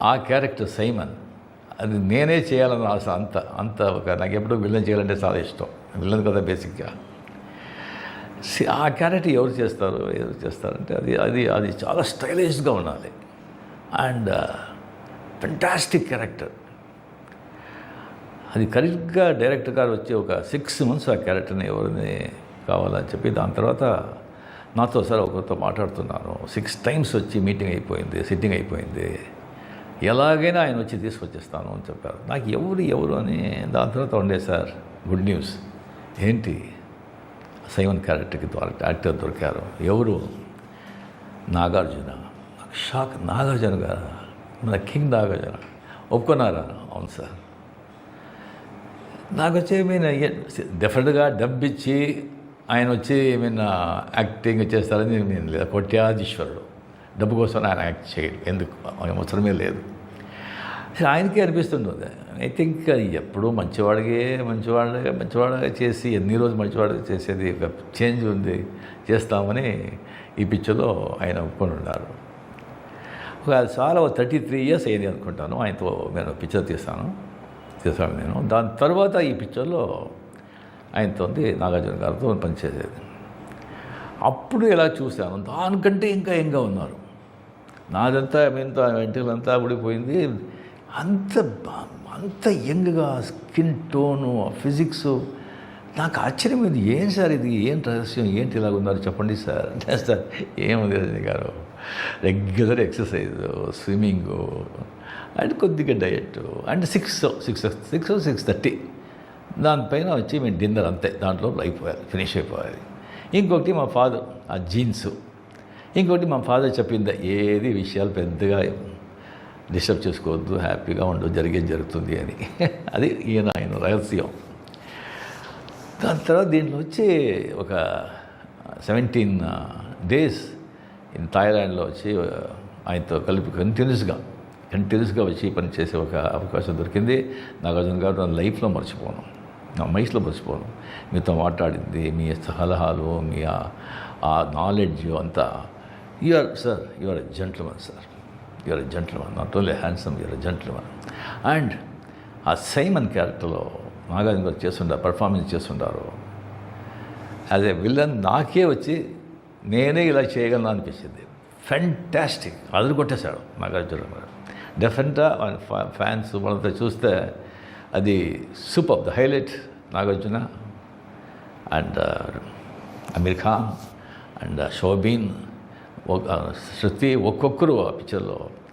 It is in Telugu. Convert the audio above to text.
ఆ క్యారెక్టర్ సైమన్ అది నేనే చేయాలని ఆశ. అంత నాకు ఎప్పుడూ విలన్ చేయాలంటే చాలా ఇష్టం. విలన్ కదా బేసిక్గా. ఆ క్యారెక్టర్ ఎవరు చేస్తారంటే అది చాలా స్టైలిష్గా ఉండాలి అండ్ ఫెంటాస్టిక్ క్యారెక్టర్. అది కరెక్ట్గా డైరెక్టర్ గారు వచ్చి ఒక 6 months ఆ క్యారెక్టర్ని ఎవరిని కావాలని చెప్పి దాని తర్వాత నాతో సార్ ఒకరితో మాట్లాడుతున్నాను. 6 times వచ్చి మీటింగ్ అయిపోయింది, సిట్టింగ్ అయిపోయింది, ఎలాగైనా ఆయన వచ్చి తీసుకొచ్చేస్తాను అని చెప్పారు. నాకు ఎవరు అని దాని తర్వాత ఉండే సార్ గుడ్ న్యూస్ ఏంటి, సైమన్ క్యారెక్టర్కి యాక్టర్ దొరికారు. ఎవరు? నాగార్జున. నాకు షాక్. నాగార్జున గారు, మన కింగ్ నాగార్జున ఒప్పుకున్నారా? అవును సార్. నాకు వచ్చి ఏమైనా డెఫినెట్గా డబ్బు ఇచ్చి ఆయన వచ్చి ఏమైనా యాక్టింగ్ చేస్తారని నేను లేదు. కోట్యాధీశ్వరుడు, డబ్బు కోసం ఆయన యాక్ట్ చేయడు, ఎందుకు అవసరమే లేదు. ఆయనకే అనిపిస్తుంటుంది. ఐ థింక్ ఎప్పుడూ మంచివాడిగా చేసి ఎన్ని రోజులు మంచివాడిగా చేసేది చేంజ్ ఉంది, చేస్తామని ఈ పిక్చర్లో ఆయన ఒప్పుకొని ఉన్నారు. చాలా 33 years అయింది అనుకుంటాను ఆయనతో నేను పిక్చర్ చేశాను నేను. దాని తర్వాత ఈ పిక్చర్లో ఆయనతో నాగార్జున గారితో పనిచేసేది. అప్పుడు ఎలా చూశాను, దానికంటే ఇంకా ఉన్నారు. నాదంతా వెంటలంతా ఊడిపోయింది. అంత యంగ్గా స్కిన్ టోను, ఫిజిక్స్. నాకు ఆశ్చర్యమైంది. ఏం సార్ ఇది, ఏం రహస్యం, ఏంటి ఇలాగ ఉన్నారు చెప్పండి సార్. అంటే సార్ ఏముంది రజనీ గారు, రెగ్యులర్ ఎక్సర్సైజ్, స్విమ్మింగు అండ్ కొద్దిగా డయట్ అండ్ 6:30 దానిపైన వచ్చి మేము డిన్నర్, అంతే. దాంట్లో ఫినిష్ అయిపోవాలి. ఇంకొకటి మా ఫాదర్ ఆ జీన్స్. ఇంకొకటి మా ఫాదర్ చెప్పింది, ఏది విషయాలు పెద్దగా డిస్టర్బ్ చేసుకోవద్దు, హ్యాపీగా ఉండదు, జరుగుతుంది అని. అది ఆయన రహస్యం. దాని తర్వాత దీంట్లో వచ్చి ఒక 17 days ఇన్ థాయిలాండ్లో వచ్చి ఆయనతో కలిపి కంటిన్యూస్గా వచ్చి పని చేసే ఒక అవకాశం దొరికింది. నాగార్జున గారు నా లైఫ్లో మర్చిపోను, నా మైస్లో మర్చిపోను. మీతో మాట్లాడింది, మీ సలహాలు, మీ ఆ నాలెడ్జ్ అంతా. You are a gentleman sir, you are a gentleman, not only handsome, you are a gentleman. And ఆ సైమన్ క్యారెక్టర్లో నాగార్జున గారు పర్ఫార్మెన్స్ చేస్తుంటారు. యాజ్ ఏ విలన్ నాకే వచ్చి నేనే ఇలా చేయగలను అనిపించింది. ఫెంటాస్టిక్, అదరుకొట్టేశాడు నాగార్జున గారు. డెఫినెట్గా ఫ్యాన్స్ మనతో చూస్తే అది super. The highlight Nagarjuna and Aamir Khan and Shobin, Shruti, ఒక్కొక్కరు ఆ పిక్చర్లో